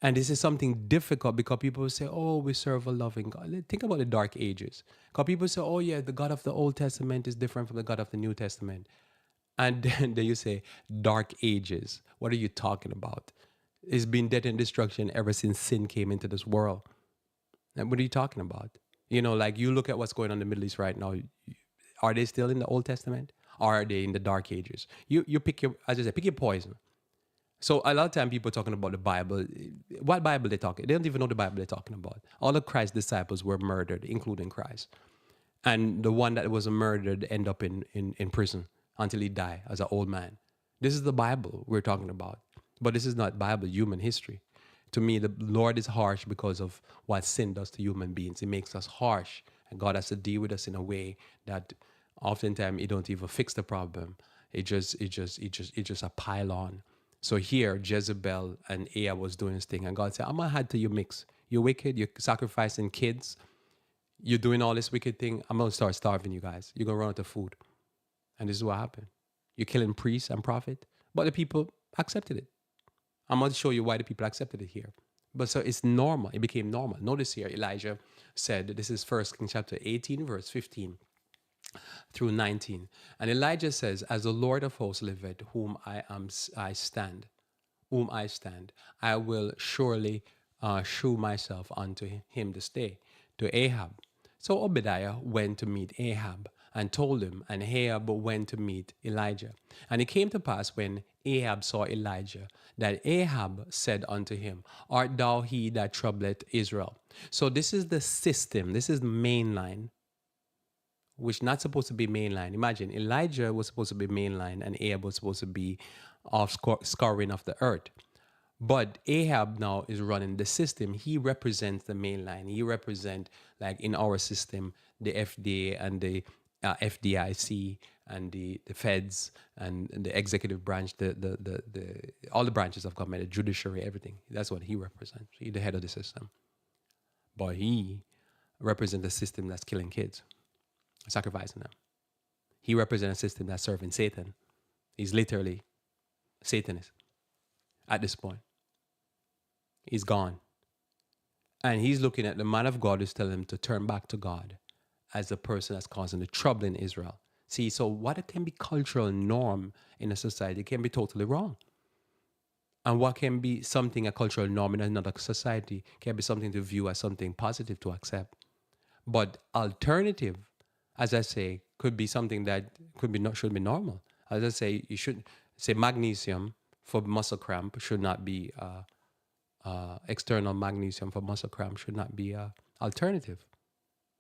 And this is something difficult because people say, oh, we serve a loving God. Think about the Dark Ages. Because people say, oh, yeah, the God of the Old Testament is different from the God of the New Testament. And then you say, Dark Ages. What are you talking about? It's been death and destruction ever since sin came into this world. And what are you talking about? You know, like you look at what's going on in the Middle East right now. Are they still in the Old Testament? Or are they in the Dark Ages? You pick your, as I said, pick your poison. So a lot of time people talking about the Bible. What Bible they talking? They don't even know the Bible they're talking about. All of Christ's disciples were murdered, including Christ. And the one that was murdered ended up in prison until he died as an old man. This is the Bible we're talking about. But this is not Bible, human history. To me, the Lord is harsh because of what sin does to human beings. It makes us harsh. And God has to deal with us in a way that oftentimes it don't even fix the problem. It just a pile on. So here, Jezebel and Ahab was doing this thing. And God said, I'm going to add to your mix. You're wicked. You're sacrificing kids. You're doing all this wicked thing. I'm going to start starving you guys. You're going to run out of food. And this is what happened. You're killing priests and prophet. But the people accepted it. I'm going to show you why the people accepted it here. But so it's normal. It became normal. Notice here, Elijah said, this is 1 Kings chapter 18, verse 15 through 19. And Elijah says, as the Lord of hosts liveth, whom I stand, I will surely shew myself unto him this day, to Ahab. So Obadiah went to meet Ahab and told him, and Ahab went to meet Elijah. And it came to pass when Ahab saw Elijah, that Ahab said unto him, art thou he that troubleth Israel? So this is the system. This is Mainline, which not supposed to be Mainline. Imagine, Elijah was supposed to be Mainline and Ahab was supposed to be off scouring of the earth. But Ahab now is running the system. He represents the Mainline. He represents, like in our system, the FDA and the FDIC and the feds and the executive branch, the all the branches of government, the judiciary, everything. That's what he represents. He's the head of the system. But he represents a system that's killing kids, sacrificing them. He represents a system that's serving Satan. He's literally Satanist at this point. He's gone. And he's looking at the man of God who's telling him to turn back to God as the person that's causing the trouble in Israel. See, so what can be cultural norm in a society can be totally wrong. And what can be something, a cultural norm in another society, can be something to view as something positive to accept. But alternative, as I say, could be something that could be not should be normal. As I say, you should say magnesium for muscle cramp should not be external magnesium for muscle cramp should not be alternative.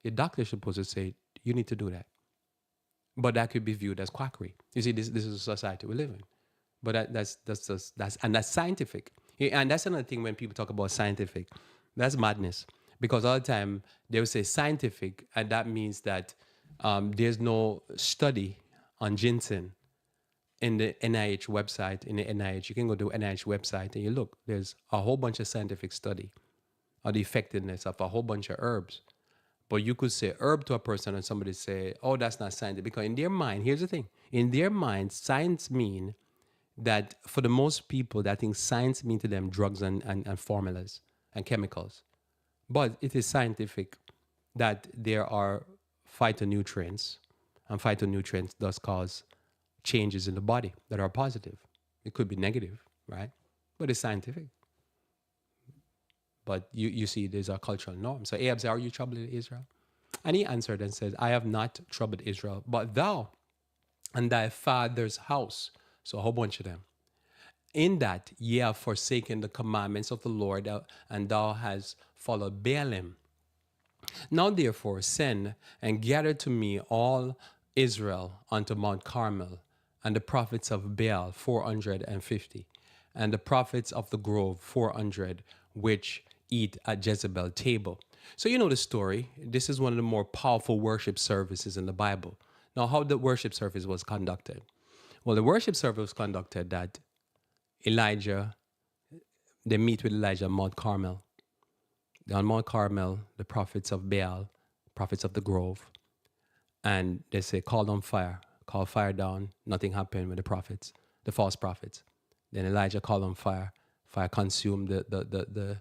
Your doctor is supposed to say you need to do that, but that could be viewed as quackery. You see, this is a society we live in, but that's scientific. And that's another thing when people talk about scientific, that's madness, because all the time they will say scientific, and that means that there's no study on ginseng in the NIH website. In the NIH, you can go to the NIH website and you look, there's a whole bunch of scientific study of the effectiveness of a whole bunch of herbs. But you could say herb to a person and somebody say, oh, that's not scientific. Because in their mind, here's the thing. In their mind, science mean that for the most people, that thing science mean to them drugs and formulas and chemicals. But it is scientific that there are phytonutrients, and phytonutrients does cause changes in the body that are positive. It could be negative, right? But it's scientific. but you see there's a cultural norm. So Ahab said, are you troubled in Israel? And he answered and said, I have not troubled Israel, but thou and thy father's house. So a whole bunch of them. In that ye have forsaken the commandments of the Lord, and thou hast followed Baalim. Now therefore send and gather to me all Israel unto Mount Carmel, and the prophets of Baal 450, and the prophets of the grove 400, which eat at Jezebel's table. So you know the story. This is one of the more powerful worship services in the Bible. Now, how the worship service was conducted? Well, the worship service was conducted that Elijah, they meet with Elijah on Mount Carmel. On Mount Carmel, the prophets of Baal, prophets of the grove, and they say, call on fire, call fire down. Nothing happened with the prophets, the false prophets. Then Elijah called on fire. Fire consumed the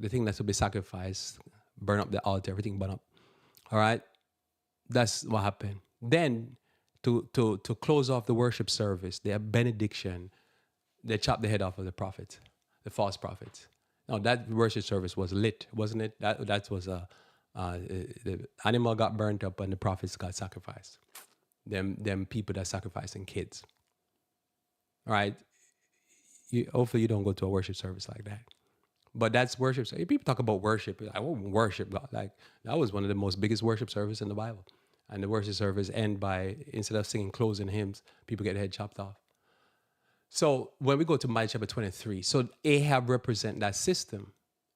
thing that's to be sacrificed, burn up the altar, everything burn up. All right, that's what happened. Then to close off the worship service, their benediction, they chopped the head off of the prophets, the false prophets. Now that worship service was lit, wasn't it? That was the animal got burnt up and the prophets got sacrificed. Them people that sacrificing kids. All right. Hopefully you don't go to a worship service like that. But that's worship. People talk about worship. I won't worship God. Like that was one of the most biggest worship services in the Bible. And the worship service end by, instead of singing closing hymns, people get their head chopped off. So when we go to Micah chapter 23, so Ahab represent that system.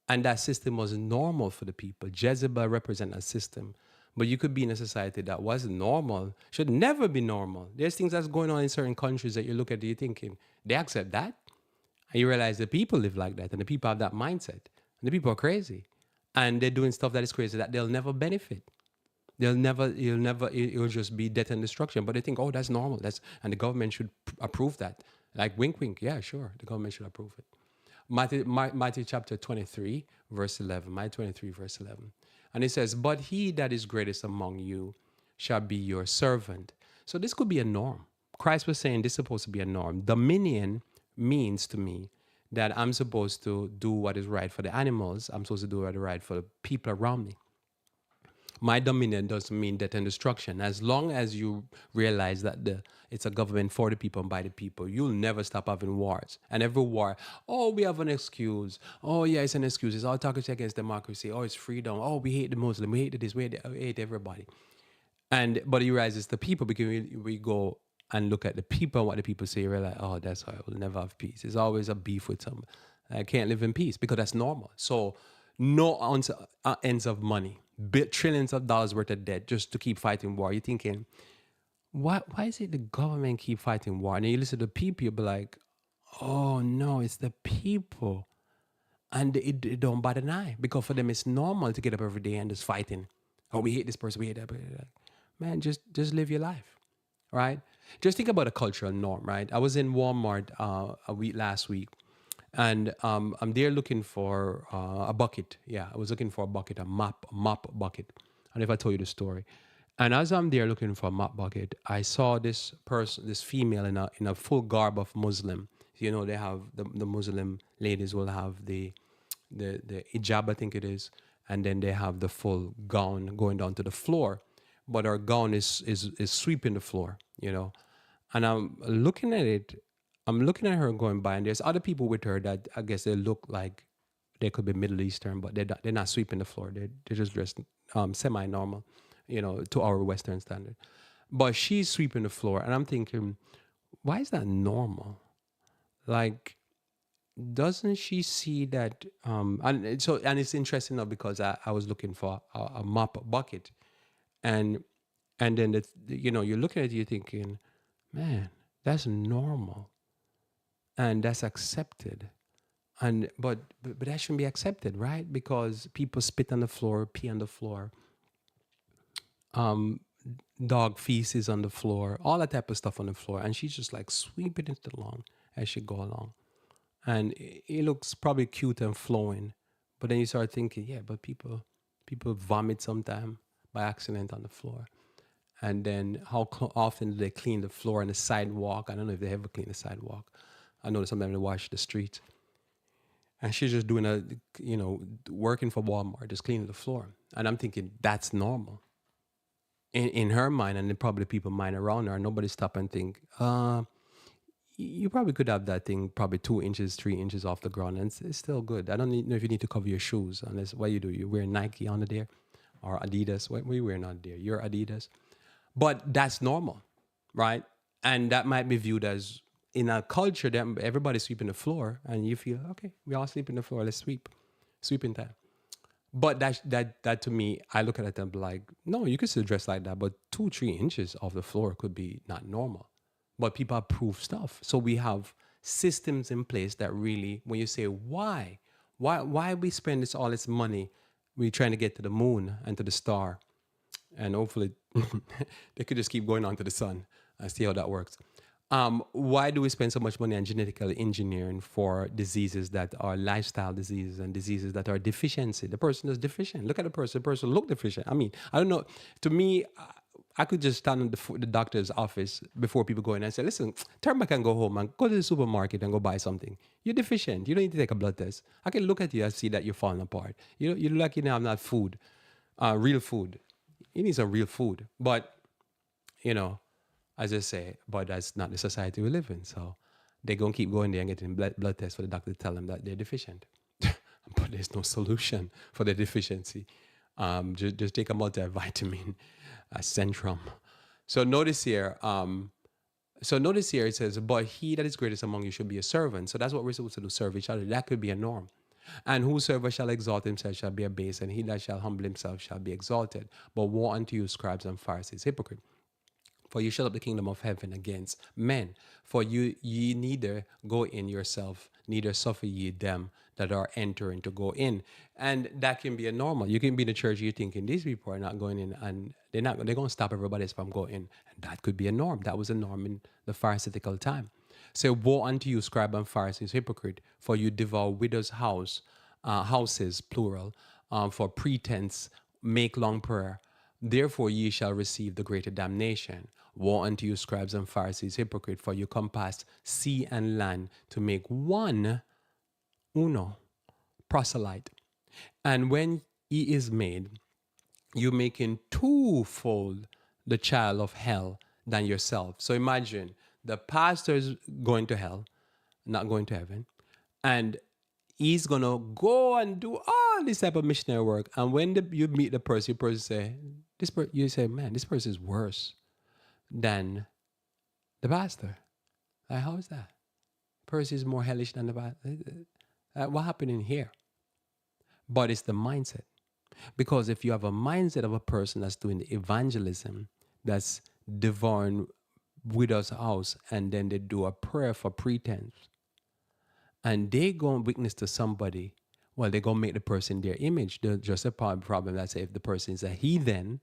And that system was normal for the people. Jezebel represent a system. But you could be in a society that wasn't normal, should never be normal. There's things that's going on in certain countries that you look at and you're thinking, they accept that? And you realize the people live like that and the people have that mindset. And the people are crazy. And they're doing stuff that is crazy that they'll never benefit. It'll just be death and destruction. But they think, oh, that's normal. And the government should approve that. Like wink, wink. Yeah, sure. The government should approve it. Matthew chapter 23, verse 11. Matthew 23, verse 11. And it says, but he that is greatest among you shall be your servant. So this could be a norm. Christ was saying this is supposed to be a norm. Dominion means to me that I'm supposed to do what is right for the animals. I'm supposed to do what is right for the people around me. My dominion doesn't mean death and destruction. As long as you realize that it's a government for the people and by the people, you'll never stop having wars. And every war, oh, we have an excuse. Oh, yeah, it's an excuse. It's all talking against democracy. Oh, it's freedom. Oh, we hate the Muslim. We hate this. We hate everybody. But you realize it's the people, because we go and look at the people and what the people say, you're like, oh, that's why we'll never have peace. It's always a beef with someone. I can't live in peace because that's normal. So no ends of money, trillions of dollars worth of debt just to keep fighting war. You're thinking, why is it the government keep fighting war? And then you listen to the people, you'll be like, oh no, it's the people. And it don't bother an eye, because for them it's normal to get up every day and just fighting. Oh, we hate this person, we hate that. Man, just live your life, right? Just think about a cultural norm, right? I was in Walmart last week, and I'm there looking for a bucket. Yeah, I was looking for a bucket, a mop bucket. I don't know if I told you the story. And as I'm there looking for a mop bucket, I saw this person, this female in a full garb of Muslim. You know, they have the Muslim ladies will have the hijab, I think it is, and then they have the full gown going down to the floor. But our gown is sweeping the floor, you know. And I'm looking at it. I'm looking at her going by, and there's other people with her that I guess they look like they could be Middle Eastern, but they're not sweeping the floor. They're just dressed semi-normal, you know, to our Western standard. But she's sweeping the floor, and I'm thinking, why is that normal? Like, doesn't she see that? And it's interesting now, because I was looking for a mop bucket, and then you know, you're looking at it, you're thinking, man, that's normal, and that's accepted, but that shouldn't be accepted, right? Because people spit on the floor, pee on the floor, dog feces on the floor, all that type of stuff on the floor, and she's just like sweeping it along as she go along, and it looks probably cute and flowing, but then you start thinking, yeah, but people vomit sometime by accident on the floor. And then how often do they clean the floor and the sidewalk? I don't know if they ever clean the sidewalk. I know that sometimes they wash the street. and she's just doing working for Walmart, just cleaning the floor. And I'm thinking that's normal in her mind, and then probably people mind around her. Nobody stop and think, you probably could have that thing probably 2 inches, 3 inches off the ground, and it's still good. I don't know if you need to cover your shoes unless what you do. You wear Nike on the there or Adidas. What are you wearing on there? You're Adidas. But that's normal, right? And that might be viewed as in a culture that everybody's sweeping the floor, and you feel okay, we all sleep in the floor. Let's sweeping time. But that to me, I look at it and be like, no, you could still dress like that, but 2-3 inches off the floor could be not normal. But people approve stuff, so we have systems in place that really, when you say why we spend all this money, we're trying to get to the moon and to the star, and hopefully they could just keep going on to the sun and see how that works. Why do we spend so much money on genetically engineering for diseases that are lifestyle diseases and diseases that are deficiency? The person is deficient. Look at the person. The person look deficient. I mean, I don't know. To me, I could just stand in the doctor's office before people go in and say, listen, turn back and go home and go to the supermarket and go buy something. You're deficient. You don't need to take a blood test. I can look at you and see that you're falling apart. You're lucky now I'm not food, real food. You need some real food. But, as I say, but that's not the society we live in. So they're going to keep going there and getting blood tests for the doctor to tell them that they're deficient. But there's no solution for the deficiency. Just take a multivitamin, a Centrum. So notice here, it says, but he that is greatest among you should be a servant. So that's what we're supposed to do, serve each other. That could be a norm. And whosoever shall exalt himself shall be abased, and he that shall humble himself shall be exalted. But woe unto you, scribes and Pharisees, hypocrite! For you shut up the kingdom of heaven against men. For ye neither go in yourself, neither suffer ye them that are entering to go in. And that can be a normal. You can be in the church, you're thinking these people are not going in, and they're going to stop everybody else from going in. And that could be a norm. That was a norm in the Pharisaical time. So woe unto you, scribe and Pharisees, hypocrite! For you devour widows' houses, plural, for pretense, make long prayer. Therefore ye shall receive the greater damnation. Woe unto you, scribes and Pharisees, hypocrite! For you compass sea and land to make uno, proselyte. And when he is made, you making twofold the child of hell than yourself. So imagine the pastor is going to hell, not going to heaven, and he's gonna go and do all this type of missionary work. And when you meet the person, you say, man, this person is worse than the pastor. Like, how is that? Person is more hellish than the pastor. What happened in here? But it's the mindset. Because if you have a mindset of a person that's doing the evangelism, that's devouring widow's house, and then they do a prayer for pretense, and they go and witness to somebody, well, they're going to make the person their image. There's just a problem. Let's say if the person is a heathen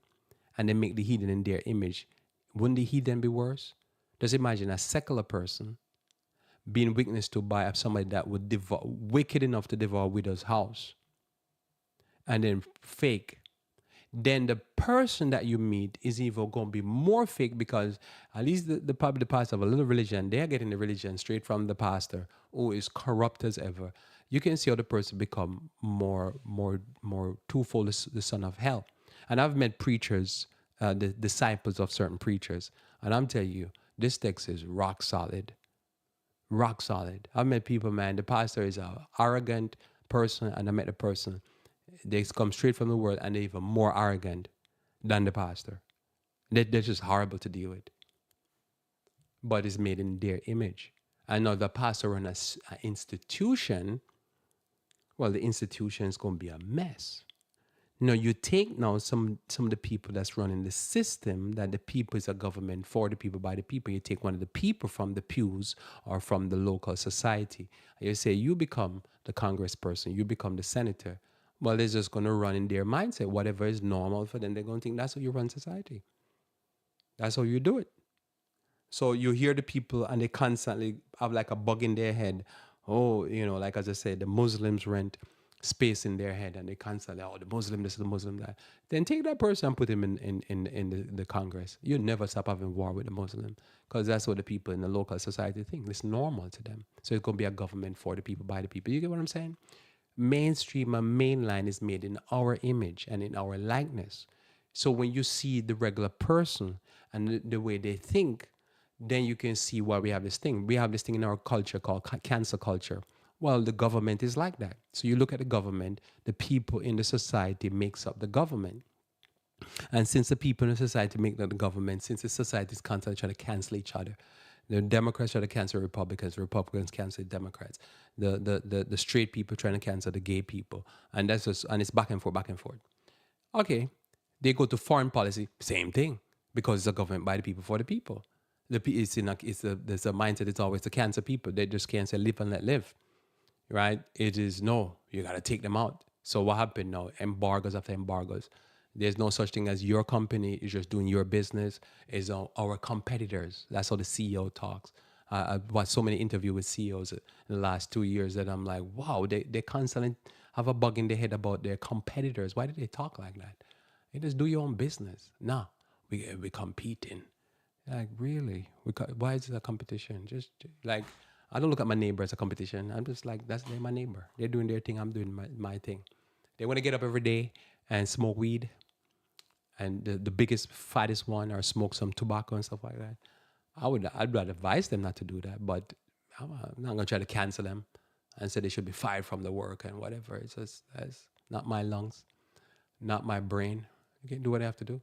and they make the heathen in their image, wouldn't the heathen be worse? Just imagine a secular person being witnessed to by somebody that would wicked enough to devour a widow's house, and then fake. Then the person that you meet is even going to be more fake, because at least the pastor of a little religion, they are getting the religion straight from the pastor, who is corrupt as ever. You can see how the person become more twofold the son of hell. And I've met preachers, the disciples of certain preachers, and I'm telling you, this text is rock solid. Rock solid. I've met people, man, the pastor is an arrogant person, and I met a person, they come straight from the world, and they're even more arrogant than the pastor. They're just horrible to deal with. But it's made in their image. And now the pastor runs an institution, well, the institution is going to be a mess. Now, you take now some of the people that's running the system, that the people is a government for the people, by the people. You take one of the people from the pews or from the local society. And you say, you become the congressperson, you become the senator. Well, they're just going to run in their mindset. Whatever is normal for them, they're going to think that's how you run society. That's how you do it. So you hear the people, and they constantly have like a bug in their head. Oh, like as I said, the Muslims rent space in their head and they constantly, oh, the Muslim this, the Muslim that. Then take that person and put him in the Congress. You never stop having war with the Muslim because that's what the people in the local society think. It's normal to them. So it's going to be a government for the people, by the people. You get what I'm saying? Mainstream and mainline is made in our image and in our likeness. So when you see the regular person and the way they think, then you can see why we have this thing. We have this thing in our culture called cancer culture. Well, the government is like that. So you look at the government, the people in the society makes up the government. And since the people in the society make up the government, since the society is constantly trying to cancel each other, the Democrats try to cancel Republicans, Republicans cancel Democrats, the straight people trying to cancel the gay people. And that's just, and it's back and forth, back and forth. Okay, they go to foreign policy, same thing, because it's a government by the people for the people. There's a mindset, it's always to cancel people. They just can't say live and let live, right? It is no, you got to take them out. So what happened now? Embargoes after embargoes. There's no such thing as your company is just doing your business. Is our competitors. That's how the CEO talks. I've watched so many interviews with CEOs in the last 2 years that I'm like, wow, they constantly have a bug in their head about their competitors. Why do they talk like that? You just do your own business. Nah, we competing. Like, really? Why is it a competition? Just like, I don't look at my neighbor as a competition. I'm just like, they're my neighbor. They're doing their thing. I'm doing my thing. They want to get up every day and smoke weed. And the biggest, fattest one, or smoke some tobacco and stuff like that. I'd rather advise them not to do that, but I'm not gonna try to cancel them and say they should be fired from the work and whatever. It's just, that's not my lungs, not my brain. You can do what I have to do.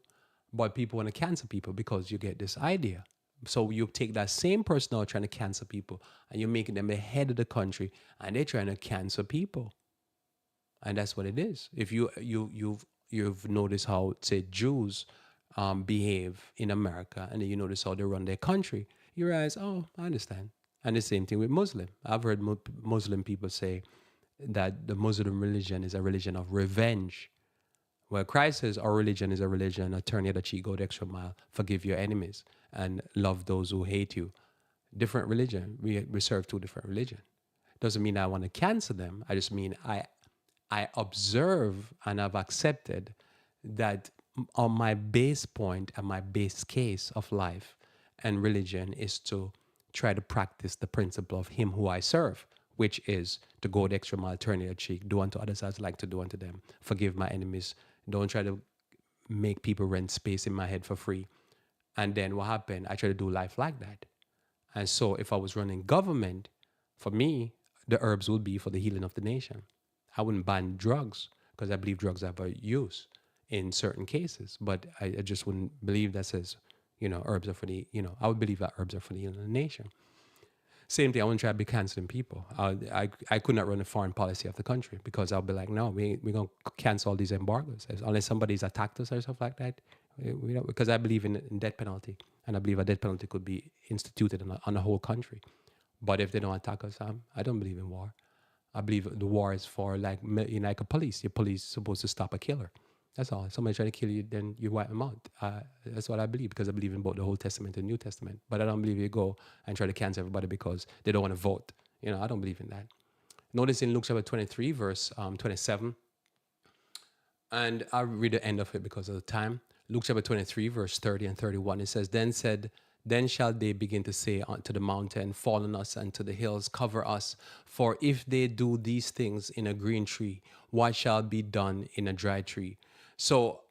But people want to cancel people because you get this idea. So you take that same person out trying to cancel people and you're making them the head of the country and they're trying to cancel people. And that's what it is. If you've noticed how, say, Jews behave in America, and then you notice how they run their country, you realize, oh, I understand. And the same thing with Muslim. I've heard Muslim people say that the Muslim religion is a religion of revenge. Well, Christ says our religion is a religion of turn the other cheek, go the extra mile, forgive your enemies, and love those who hate you. Different religion. We serve two different religions. Doesn't mean I want to cancel them. I just mean I observe and I've accepted that on my base point and my base case of life and religion is to try to practice the principle of him who I serve, which is to go the extra mile, turn the other cheek, do unto others as I like to do unto them, forgive my enemies, don't try to make people rent space in my head for free. And then what happened? I try to do life like that. And so if I was running government, for me, the herbs would be for the healing of the nation. I wouldn't ban drugs because I believe drugs have a use in certain cases, but I just wouldn't believe that says, herbs are for the, I would believe that herbs are for the healing of the nation. Same thing, I wouldn't try to be canceling people. I could not run a foreign policy of the country because I'll be like, no, we're going to cancel all these embargoes. Unless somebody's attacked us or stuff like that. Because I believe in death penalty, and I believe a death penalty could be instituted on a whole country. But if they don't attack us, I don't believe in war. I believe the war is for like a police. Your police is supposed to stop a killer. That's all. If somebody trying to kill you, then you wipe them out. That's what I believe because I believe in both the Old Testament and New Testament. But I don't believe you go and try to cancel everybody because they don't want to vote. I don't believe in that. Notice in Luke chapter 23, verse 27, and I'll read the end of it because of the time. Luke chapter 23, verse 30 and 31, it says, Then shall they begin to say unto the mountain, fall on us, and to the hills, cover us. For if they do these things in a green tree, what shall be done in a dry tree? So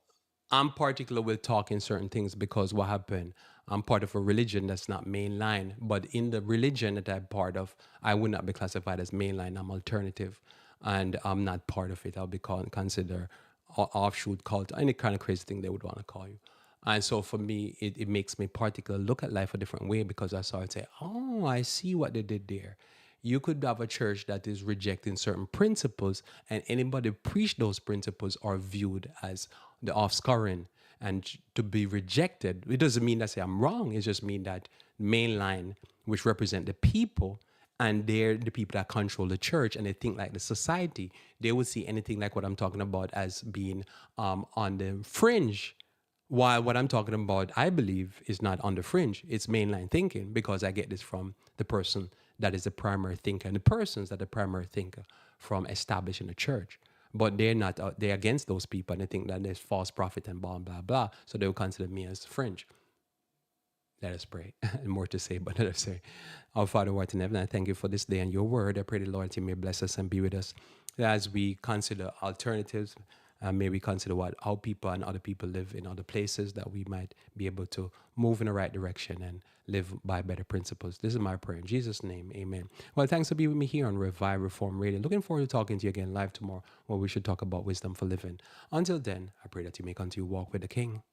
I'm particular with talking certain things because what happened? I'm part of a religion that's not mainline, but in the religion that I'm part of, I would not be classified as mainline. I'm alternative, and I'm not part of it. I'll be considered offshoot cult, any kind of crazy thing they would want to call you. And so for me, it makes me particular look at life a different way because I saw it say, oh, I see what they did there. You could have a church that is rejecting certain principles, and anybody preach those principles are viewed as the offscouring and to be rejected. It doesn't mean that say I'm wrong. It just means that mainline, which represent the people, and they're the people that control the church, and they think like the society, they would see anything like what I'm talking about as being on the fringe. While what I'm talking about, I believe, is not on the fringe. It's mainline thinking because I get this from the person that is the primary thinker and the persons that are the primary thinker from establishing a church. But they're not, they're against those people, and they think that there's false prophet and blah, blah, blah. So they will consider me as fringe. Let us pray. And more to say, but let us say, our Father who art in heaven, I thank you for this day and your word. I pray the Lord, you may bless us and be with us as we consider alternatives. May we consider what how people and other people live in other places, that we might be able to move in the right direction and live by better principles. This is my prayer. In Jesus' name, amen. Well, thanks for being with me here on Revive Reform Radio. Looking forward to talking to you again live tomorrow, where we should talk about wisdom for living. Until then, I pray that you may continue to walk with the King.